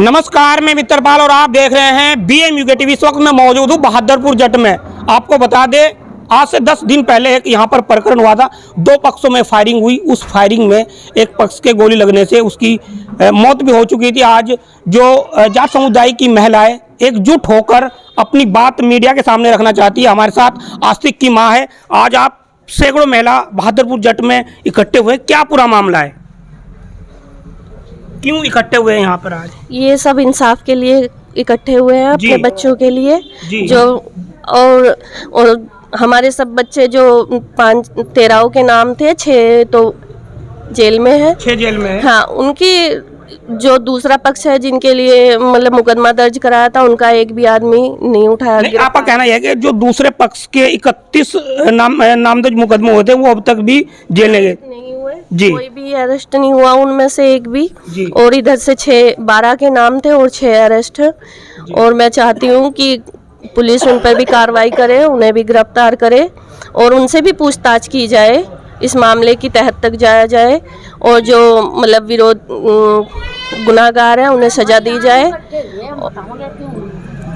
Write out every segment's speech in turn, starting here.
नमस्कार, मैं मित्रपाल और आप देख रहे हैं BMUK TV। इस वक्त मैं मौजूद हूँ बहादुरपुर जट में। आपको बता दें, आज से 10 दिन पहले एक यहाँ पर प्रकरण हुआ था। दो पक्षों में फायरिंग हुई। उस फायरिंग में एक पक्ष के गोली लगने से उसकी मौत भी हो चुकी थी। आज जो जाट समुदाय की महिलाएं एकजुट होकर अपनी बात मीडिया के सामने रखना चाहती है। हमारे साथ आस्तिक की माँ है। आज आप सैकड़ों महिला बहादुरपुर जट में इकट्ठे हुए, क्या पूरा मामला है, क्यों इकट्ठे हुए हैं यहाँ पर आज? ये सब इंसाफ के लिए इकट्ठे हुए हैं, अपने बच्चों के लिए जो और हमारे सब बच्चे जो 13 के नाम थे, 6 तो जेल में है। 6 जेल में है। हाँ, उनकी जो दूसरा पक्ष है जिनके लिए मतलब मुकदमा दर्ज कराया था, उनका एक भी आदमी नहीं उठाया गया। आपका कहना यह है कि जो दूसरे पक्ष के 31 नामजद मुकदमे हुए थे वो अब तक भी जेल नहीं गए जी, कोई भी अरेस्ट नहीं हुआ उनमें से एक भी। और इधर से 12 के नाम थे और 6 अरेस्ट। और मैं चाहती हूँ कि पुलिस उन पर भी कार्रवाई करे, उन्हें भी गिरफ्तार करे और उनसे भी पूछताछ की जाए, इस मामले की तहत तक जाया जाए और जो मतलब विरोध गुनाहगार हैं उन्हें सजा दी जाए।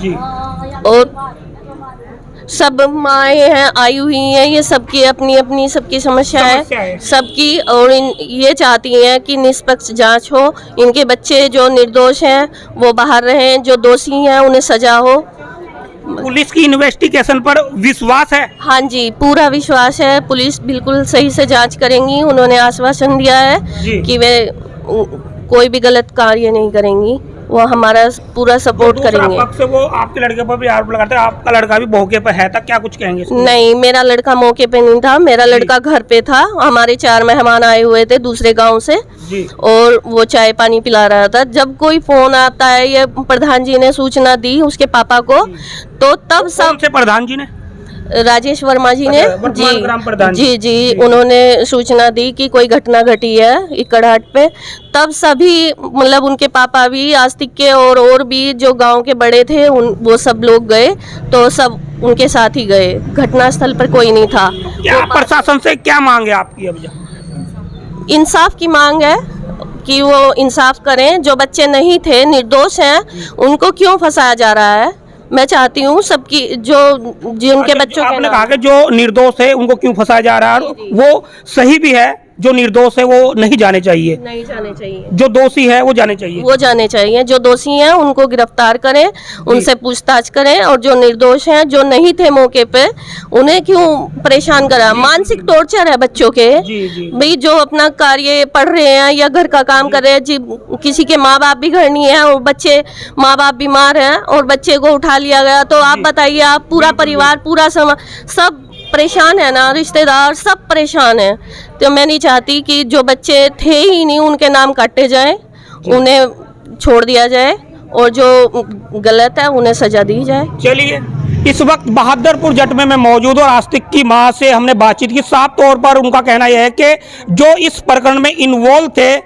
जी। और सब माएँ हैं आई हुई हैं, ये सबकी अपनी अपनी सबकी समस्या है सबकी, और ये चाहती हैं कि निष्पक्ष जांच हो, इनके बच्चे जो निर्दोष हैं वो बाहर रहें, जो दोषी हैं उन्हें सजा हो। पुलिस की इन्वेस्टिगेशन पर विश्वास है? हाँ जी, पूरा विश्वास है। पुलिस बिल्कुल सही से जांच करेंगी। उन्होंने आश्वासन दिया है कि वे कोई भी गलत कार्य नहीं करेंगी, वो हमारा पूरा सपोर्ट करेंगे। पक्ष वो आपके लड़के पर भी आरोप लगाते हैं, आपका लड़का भी मौके पर है था, क्या कुछ कहेंगे? नहीं, मेरा लड़का मौके पे नहीं था, मेरा लड़का घर पे था। हमारे 4 मेहमान आए हुए थे दूसरे गांव से और वो चाय पानी पिला रहा था। जब कोई फोन आता है, ये प्रधान जी ने सूचना दी उसके पापा को, तो तब सब से प्रधान जी ने, राजेश वर्मा जी ने जी उन्होंने सूचना दी कि कोई घटना घटी है इकड़हाट पे। तब सभी मतलब उनके पापा भी, आस्तिक के और भी जो गांव के बड़े थे वो सब लोग गए, तो सब उनके साथ ही गए। घटना स्थल पर कोई नहीं था। क्या प्रशासन से क्या मांग है आपकी? अब इंसाफ की मांग है कि वो इंसाफ करें। जो बच्चे नहीं थे, निर्दोष हैं, उनको क्यों फंसाया जा रहा है? मैं चाहती हूँ सबकी जिनके बच्चों के, आपने कहा कि जो निर्दोष है उनको क्यों फंसाया जा रहा है, वो सही भी है। जो निर्दोष है वो नहीं जाने चाहिए, जो दोषी है वो जाने चाहिए, जो दोषी हैं उनको गिरफ्तार करें, उनसे पूछताछ करें, और जो निर्दोष हैं, जो नहीं थे मौके पे, उन्हें क्यों परेशान करा? मानसिक टॉर्चर है बच्चों के भाई, जो अपना कार्य पढ़ रहे हैं या घर का काम कर रहे हैं जी। किसी के माँ बाप भी घर नहीं है और बच्चे, माँ बाप बीमार हैं और बच्चे को उठा लिया गया, तो आप बताइए, आप पूरा परिवार, पूरा समाज सब परेशान है ना, रिश्तेदार सब परेशान है। तो मैं नहीं चाहती कि जो बच्चे थे ही नहीं उनके नाम काटे जाएं, उन्हें छोड़ दिया जाए और जो गलत है उन्हें सजा दी जाए। चलिए, इस वक्त बहादुरपुर जट में मैं मौजूद और आस्तिक की मां से हमने बातचीत की। साफ तौर पर उनका कहना यह है कि जो इस प्रकरण में इन्वॉल्व थे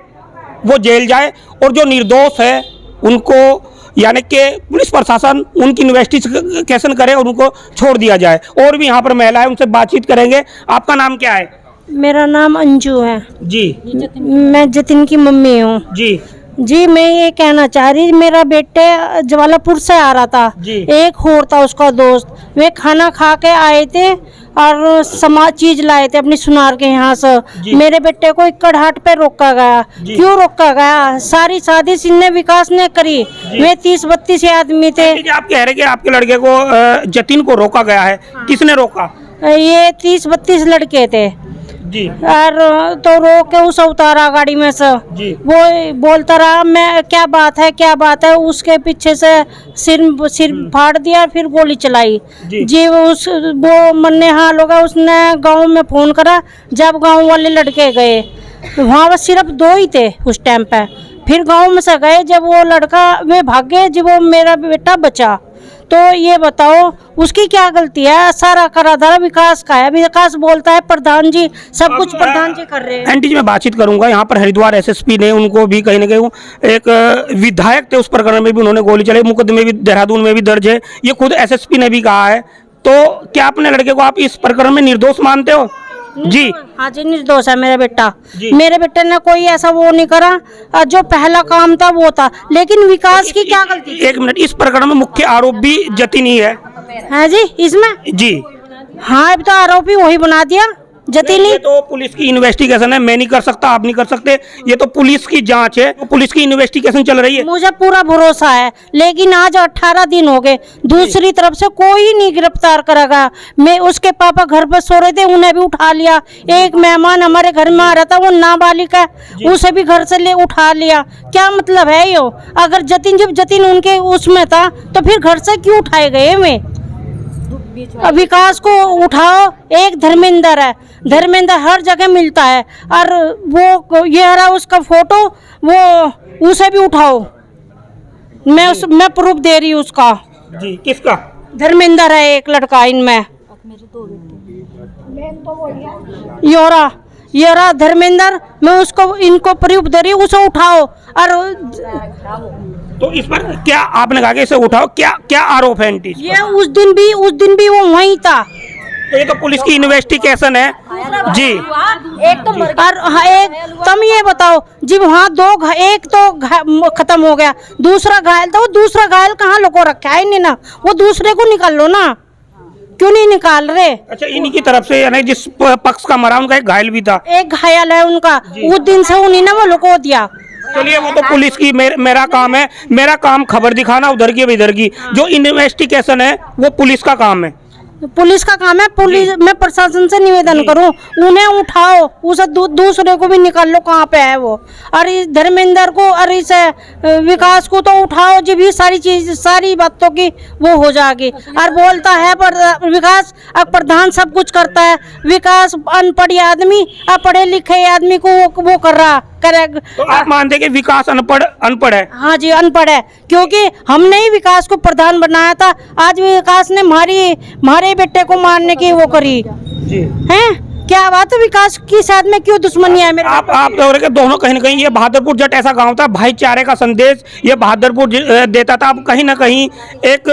वो जेल जाए और जो निर्दोष है उनको, यानी कि पुलिस प्रशासन उनकी इन्वेस्टिगेशन करे और उनको छोड़ दिया जाए। और भी यहाँ पर महिला है, उनसे बातचीत करेंगे। आपका नाम क्या है? मेरा नाम अंजू है जी। मैं जतिन की मम्मी हूँ जी। मैं ये कहना चाह रही, मेरा बेटे जवालापुर से आ रहा था, एक और था उसका दोस्त, वे खाना खा के आए थे और समाज चीज लाए थे अपनी सुनार के यहाँ से। मेरे बेटे को इकड़हाट पे रोका गया। क्यों रोका गया? सारी साजिश इनने विकास ने करी। वे 30-32 आदमी थे। आप कह रहे कि आपके लड़के को, जतिन को रोका गया है, किसने रोका? ये 30-32 लड़के थे जी। और तो रोक के उसे उतारा गाड़ी में से। वो बोलता रहा, मैं क्या बात है। उसके पीछे से सिर फाड़ दिया, फिर गोली चलाई जी। वो मरने हाल हो गया। उसने गांव में फोन करा। जब गांव वाले लड़के गए, वहाँ पर सिर्फ 2 ही थे उस टाइम पे। फिर गांव में से गए, जब वो लड़का वे भागे, जब वो मेरा बेटा बचा। तो ये बताओ उसकी क्या गलती है? सारा करा धारा विकास का है। विकास बोलता है प्रधान जी, सब कुछ प्रधान जी कर रहे हैं। एंटी जी, मैं बातचीत करूंगा। यहाँ पर हरिद्वार SSP ने उनको भी कहीं ना कहीं, एक विधायक थे उस प्रकरण में भी उन्होंने गोली चलाई, मुकदमे भी देहरादून में भी दर्ज है, ये खुद SSP ने भी कहा है। तो क्या अपने लड़के को आप इस प्रकरण में निर्दोष मानते हो? जी हाँ जी, निर्दोष है मेरा बेटा। जी। मेरे बेटे ने कोई ऐसा वो नहीं करा, जो पहला काम था वो था, लेकिन विकास की क्या गलती? एक मिनट, इस प्रकरण में मुख्य आरोप भी जतिन ही है जी इसमें? जी। हाँ, अब तो आरोपी वही बना दिया, जतिन ही। ये तो पुलिस की इन्वेस्टिगेशन है, मैं नहीं कर सकता, आप नहीं कर सकते, ये तो पुलिस की जांच है, पुलिस की इन्वेस्टिगेशन चल रही है। मुझे पूरा भरोसा है, लेकिन आज 18 दिन हो गए, दूसरी तरफ से कोई नहीं गिरफ्तार करेगा। मैं उसके पापा घर पर सो रहे थे, उन्हें भी उठा लिया। एक मेहमान हमारे घर में आ रहा था, वो नाबालिग है, उसे भी घर से ले उठा लिया। क्या मतलब है यो? अगर जब जतिन उनके उसमें था तो फिर घर से क्यों उठाए गए? में विकास को उठाओ, एक धर्मेंद्र है, धर्मेंद्र हर जगह मिलता है, और वो ये रहा उसका फोटो, वो उसे भी उठाओ। मैं प्रूफ दे रही हूँ उसका। जी, किसका? धर्मेंद्र है एक लड़का इनमें, योरा धर्मेंद्र, मैं उसको इनको प्रूफ दे रही हूँ, उसे उठाओ। और तो इस पर क्या आपने कहा कि इसे उठाओ, क्या क्या आरोप है एंटी? ये उस दिन भी वो वहीं था। तो ये तो पुलिस की इन्वेस्टिगेशन है जी। एक तो और हाँ, एक तुम ये बताओ जी, वहाँ एक तो खत्म हो गया, दूसरा घायल था, वो दूसरा घायल कहाँ लोगों रखा है? नहीं ना, वो दूसरे को निकाल लो ना, क्यों नहीं निकाल रहे? अच्छा, इन्हीं की तरफ से, यानी जिस पक्ष का मरा उनका एक घायल भी था। एक घायल है उनका, उस दिन से उन्हीं ने वो लुको दिया। चलिए, वो तो पुलिस की, मेरा काम है, मेरा काम खबर दिखाना, उधर की इधर की। जो इन्वेस्टिगेशन है वो पुलिस का काम है, पुलिस का काम है। पुलिस, मैं प्रशासन से निवेदन करूं, उन्हें उठाओ, उसे दूसरे को भी निकाल लो कहाँ पे है वो। और इस धर्मेंद्र को और इस विकास को तो उठाओ, जब भी सारी बातों की वो हो जाएगी। और बोलता है पर विकास अब प्रधान सब कुछ करता है, विकास अनपढ़ आदमी, पढ़े लिखे आदमी को वो कर रहा करेगा। तो आप मानते हैं कि विकास अनपढ़ है? हाँ जी, अनपढ़ है, क्योंकि हमने ही विकास को प्रधान बनाया था। आज विकास ने हमारे बेटे को मारने की वो करी जी। हैं? क्या बात है? विकास की साथ में क्यों दुश्मनी है मेरे? आप दोनों कहीं न कहीं, ये बहादुरपुर जट ऐसा गांव था, भाईचारे का संदेश ये बहादुरपुर देता था। अब कहीं ना कहीं एक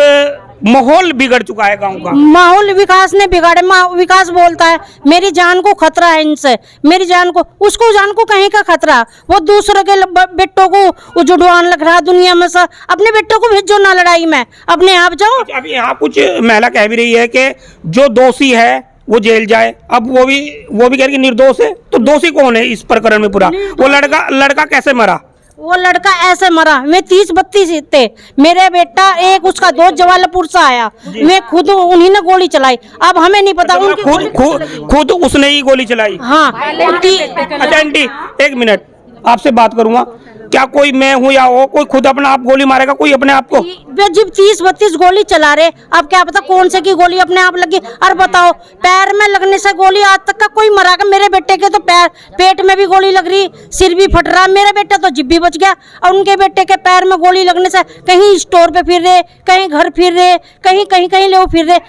माहौल बिगड़ चुका है गांव का। माहौल विकास ने बिगाड़े। विकास बोलता है मेरी जान को खतरा है इनसे, मेरी जान को, उसको जान को कहीं का खतरा? वो दूसरे के बेटों को जुड़वान लग रहा दुनिया में से। अपने बेटों को भेजो ना लड़ाई में, अपने आप जाओ। अभी यहाँ कुछ महिला कह भी रही है कि जो दोषी है वो जेल जाए। अब वो भी कह रही है निर्दोष है, तो दोषी कौन है इस प्रकरण में पूरा? वो लड़का कैसे मरा? वो लड़का ऐसे मरा, मैं 30-32 थे, मेरे बेटा एक उसका दोस्त जवालपुर से आया, मैं खुद उन्हीं ने गोली चलाई। अब हमें नहीं पता उनकी खुद उसने ही गोली चलाई? हाँ। अच्छा आंटी, एक मिनट आपसे बात करूंगा। क्या कोई मैं हूँ या वो, कोई खुद अपना आप गोली मारेगा कोई अपने आप को? जब 30-32 गोली चला रहे, अब क्या पता कौन से की गोली अपने आप लगी। और बताओ, पैर में लगने से गोली आज तक का कोई मरा? मेरे बेटे के तो पेट में भी गोली लग रही, सिर भी फट रहा, मेरा बेटा तो जिभ भी बच गया। और उनके बेटे के पैर में गोली लगने से कहीं स्टोर पे फिर रहे, कहीं घर फिर रहे, कहीं ले फिर रहे।